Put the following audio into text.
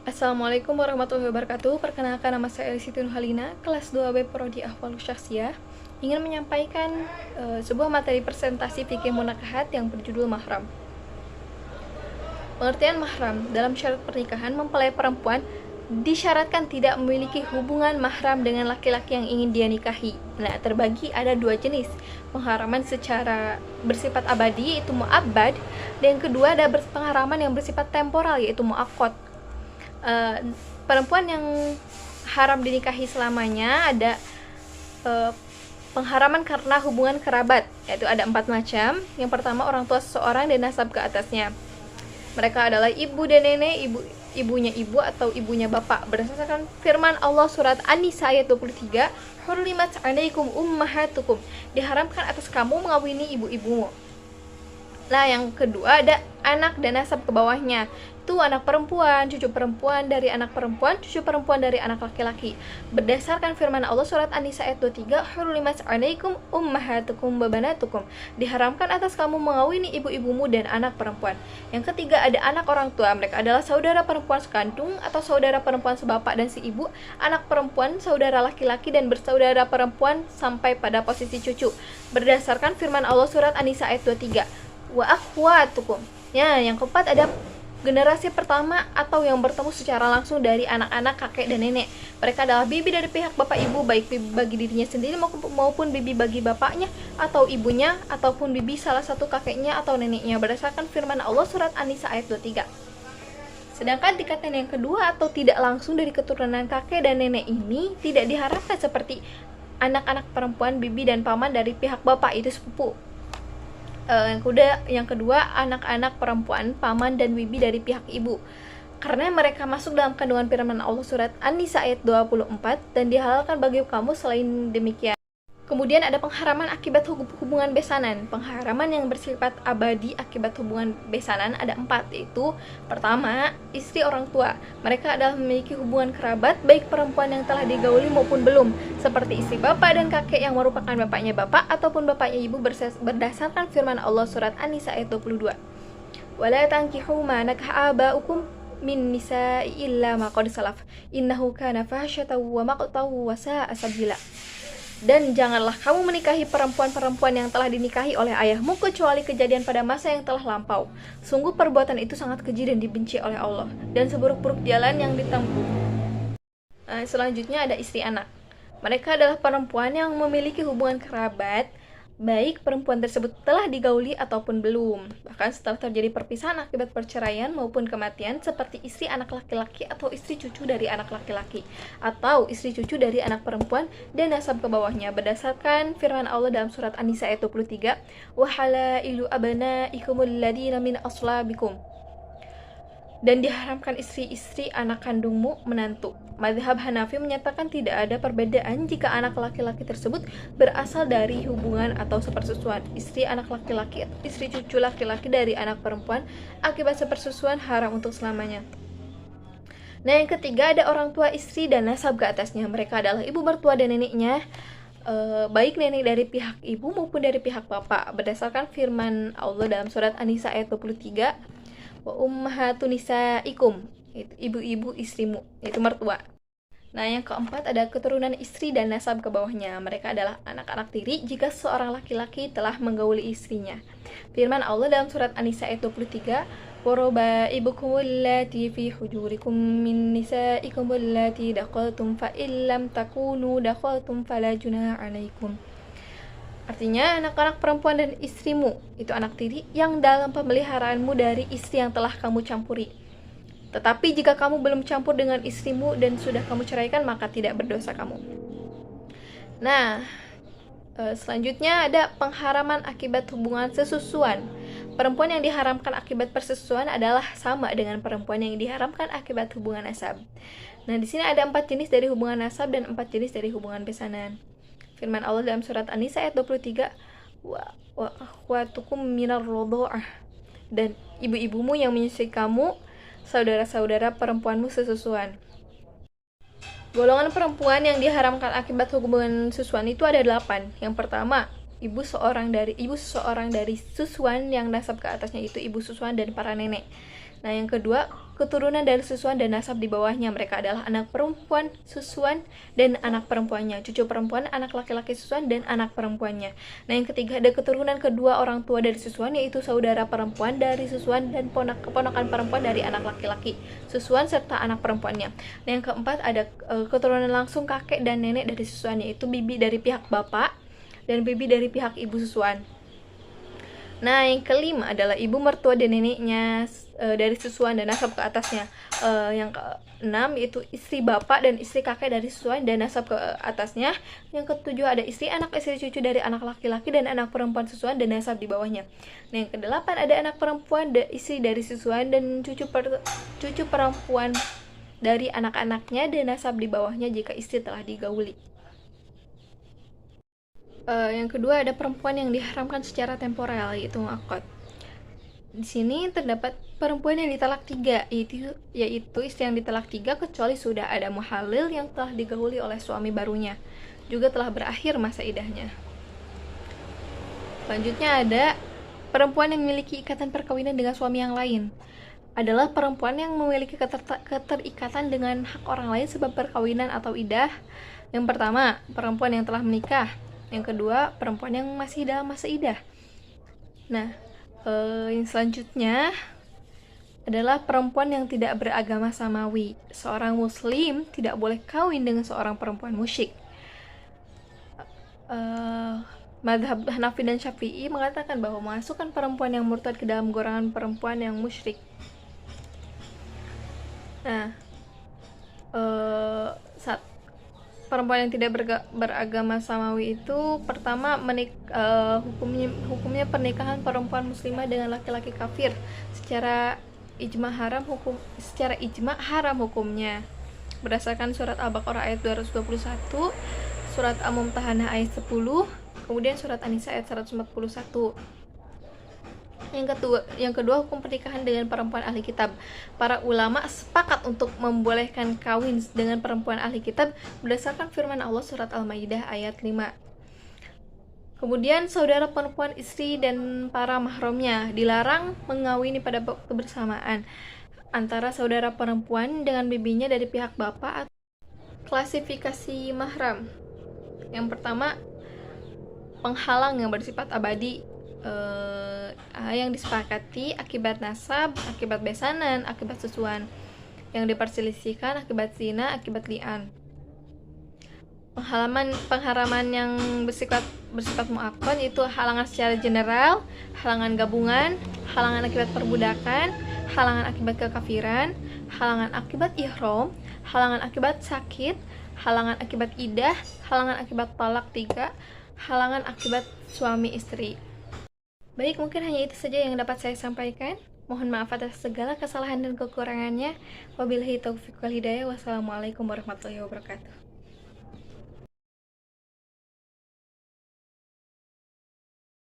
Assalamualaikum warahmatullahi wabarakatuh. Perkenalkan, nama saya Siti Nurhalina, kelas 2B Prodi Ahwalus Syakhsiyah. Ingin menyampaikan sebuah materi presentasi fikih munakahat yang berjudul mahram. Pengertian mahram dalam syarat pernikahan, mempelai perempuan disyaratkan tidak memiliki hubungan mahram dengan laki-laki yang ingin dia nikahi. Nah, terbagi ada dua jenis pengharaman secara bersifat abadi, yaitu mu'abbad, dan yang kedua ada pengharaman yang bersifat temporal, yaitu mu'aqqad. Perempuan yang haram dinikahi selamanya ada pengharaman karena hubungan kerabat, yaitu ada 4 macam. Yang pertama, orang tua seseorang dan nasab ke atasnya. Mereka adalah ibu dan nenek, ibunya ibu atau ibunya bapak. Berdasarkan firman Allah surat An-Nisa ayat 23, "Hurrimat 'alaikum ummahatukum." Diharamkan atas kamu mengawini ibu-ibumu. Nah, yang kedua ada anak dan nasab ke bawahnya. Itu anak perempuan, cucu perempuan dari anak perempuan, cucu perempuan dari anak laki-laki. Berdasarkan firman Allah surat An-Nisa ayat 23, "Hurrimat 'alaikum ummahatukum wa banatukum." Diharamkan atas kamu mengawini ibu-ibumu dan anak perempuan. Yang ketiga ada anak orang tua. Mereka adalah saudara perempuan sekandung atau saudara perempuan sebapak dan seibu, anak perempuan, saudara laki-laki, dan bersaudara perempuan sampai pada posisi cucu. Berdasarkan firman Allah surat An-Nisa ayat 23, "Wa akhwatukum." Ya, yang keempat ada generasi pertama atau yang bertemu secara langsung dari anak-anak kakek dan nenek. Mereka adalah bibi dari pihak bapak ibu, baik bibi bagi dirinya sendiri maupun bibi bagi bapaknya atau ibunya, ataupun bibi salah satu kakeknya atau neneknya, berdasarkan firman Allah surat An-Nisa ayat 23. Sedangkan tingkatan yang kedua atau tidak langsung dari keturunan kakek dan nenek ini tidak diharapkan seperti anak-anak perempuan, bibi dan paman dari pihak bapak, itu sepupu. Yang kedua anak-anak perempuan, paman dan bibi dari pihak ibu, karena mereka masuk dalam kandungan firman Allah surat An-Nisa ayat 24, dan dihalalkan bagi kamu selain demikian. Kemudian ada pengharaman akibat hubungan besanan. Pengharaman yang bersifat abadi akibat hubungan besanan ada 4, yaitu pertama, istri orang tua. Mereka adalah memiliki hubungan kerabat baik perempuan yang telah digauli maupun belum, seperti istri bapak dan kakek yang merupakan bapaknya bapak ataupun bapaknya ibu, berdasarkan firman Allah surat An-Nisa ayat 22. "Wala tankihu ma nakah aba'ukum min nisa'i illa ma qad salaf innahu kana fahsyatan wa maqtan wa sa'a sabila." Dan janganlah kamu menikahi perempuan-perempuan yang telah dinikahi oleh ayahmu kecuali kejadian pada masa yang telah lampau. Sungguh perbuatan itu sangat keji dan dibenci oleh Allah, dan seburuk-buruk jalan yang ditempuh. Selanjutnya ada istri anak. Mereka adalah perempuan yang memiliki hubungan kerabat baik perempuan tersebut telah digauli ataupun belum, bahkan setelah terjadi perpisahan akibat perceraian maupun kematian, seperti istri anak laki-laki atau istri cucu dari anak laki-laki atau istri cucu dari anak perempuan dan nasab ke bawahnya, berdasarkan firman Allah dalam surat An-Nisa ayat 23, "Wa halailu abnaikumul ladina min aslabikum." Dan diharamkan istri-istri anak kandungmu menantu. Mazhab Hanafi menyatakan tidak ada perbedaan jika anak laki-laki tersebut berasal dari hubungan atau sepersusuan. Istri anak laki-laki atau istri cucu laki-laki dari anak perempuan akibat sepersusuan haram untuk selamanya. Nah, yang ketiga ada orang tua istri dan nasab ke atasnya. Mereka adalah ibu mertua dan neneknya, baik nenek dari pihak ibu maupun dari pihak bapak, berdasarkan firman Allah dalam surat An-Nisa ayat 23, "Wa ummahatun nisaikum." Itu ibu-ibu istrimu, yaitu mertua. Nah, yang keempat ada keturunan istri dan nasab ke bawahnya. Mereka adalah anak-anak tiri jika seorang laki-laki telah menggauli istrinya. Firman Allah dalam surat An-Nisa ayat 23, "Warabaibukum allati fi hujurikum min nisaikum allati dakhaltum fa illam takunu dakhaltum fala junaha 'alaikum." Artinya, anak-anak perempuan dan istrimu, itu anak tiri yang dalam pemeliharaanmu dari istri yang telah kamu campuri. Tetapi jika kamu belum campur dengan istrimu dan sudah kamu ceraikan, maka tidak berdosa kamu. Nah, selanjutnya ada pengharaman akibat hubungan sesusuan. Perempuan yang diharamkan akibat persesusuan adalah sama dengan perempuan yang diharamkan akibat hubungan nasab. Nah, di sini ada 4 jenis dari hubungan nasab dan 4 jenis dari hubungan besanan. Firman Allah dalam surat An-Nisa ayat 23, "Wa akhwatukum minar rodha'ah." Dan ibu-ibumu yang menyusui kamu, saudara-saudara perempuanmu sesusuan. Golongan perempuan yang diharamkan akibat hubungan susuan itu ada 8. Yang pertama, ibu seseorang dari susuan yang nasab ke atasnya itu ibu susuan dan para nenek. Nah, yang kedua, keturunan dari susuan dan nasab di bawahnya. Mereka adalah anak perempuan susuan dan anak perempuannya, cucu perempuan, anak laki-laki susuan, dan anak perempuannya. Nah, yang ketiga ada keturunan kedua orang tua dari susuan, yaitu saudara perempuan dari susuan dan keponakan perempuan dari anak laki-laki susuan serta anak perempuannya. Nah, yang keempat ada keturunan langsung kakek dan nenek dari susuan, yaitu bibi dari pihak bapak dan bibi dari pihak ibu susuan. Nah, yang kelima adalah ibu mertua dan neneknya dari susuan dan nasab ke atasnya. Yang keenam yaitu istri bapak dan istri kakek dari susuan dan nasab ke atasnya. Yang ketujuh ada istri anak, istri cucu dari anak laki-laki dan anak perempuan susuan dan nasab di bawahnya. Nah, yang kedelapan ada anak perempuan, istri dari susuan dan cucu perempuan dari anak-anaknya dan nasab di bawahnya jika istri telah digauli. Yang kedua ada perempuan yang diharamkan secara temporal, yaitu akad. Di sini terdapat perempuan yang ditalak 3, yaitu istri yang ditalak 3 kecuali sudah ada muhalil yang telah digauli oleh suami barunya, juga telah berakhir masa idahnya. Selanjutnya ada perempuan yang memiliki ikatan perkawinan dengan suami yang lain. Adalah perempuan yang memiliki keterikatan dengan hak orang lain sebab perkawinan atau idah. Yang pertama, perempuan yang telah menikah. Yang kedua, perempuan yang masih dalam masa idah. Nah, yang selanjutnya adalah perempuan yang tidak beragama samawi. Seorang muslim tidak boleh kawin dengan seorang perempuan musyrik. Madhab Hanafi dan Syafi'i mengatakan bahwa memasukkan perempuan yang murtad ke dalam golongan perempuan yang musyrik. Nah, perempuan yang tidak beragama samawi itu pertama hukumnya pernikahan perempuan muslimah dengan laki-laki kafir secara ijma haram hukumnya berdasarkan surat Al-Baqarah ayat 221, surat Al-Mumtahanah ayat 10, kemudian surat An-Nisa ayat 141. Yang kedua hukum pernikahan dengan perempuan ahli kitab. Para ulama sepakat untuk membolehkan kawin dengan perempuan ahli kitab berdasarkan firman Allah surat Al-Maidah ayat 5. Kemudian saudara perempuan istri dan para mahramnya dilarang mengawini pada waktu bersamaan antara saudara perempuan dengan bibinya dari pihak bapak. Klasifikasi mahram. Yang pertama, penghalang yang bersifat abadi, yang disepakati akibat nasab, akibat besanan, akibat susuan. Yang diperselisihkan akibat zina, akibat li'an. Pengharaman yang bersifat muakkad itu halangan secara general, halangan gabungan, halangan akibat perbudakan, halangan akibat kekafiran, halangan akibat ihram, halangan akibat sakit, halangan akibat idah, halangan akibat talak 3, halangan akibat suami istri. Baik, mungkin hanya itu saja yang dapat saya sampaikan. Mohon maaf atas segala kesalahan dan kekurangannya. Wabillahi taufiq wal hidayah. Wassalamualaikum warahmatullahi wabarakatuh.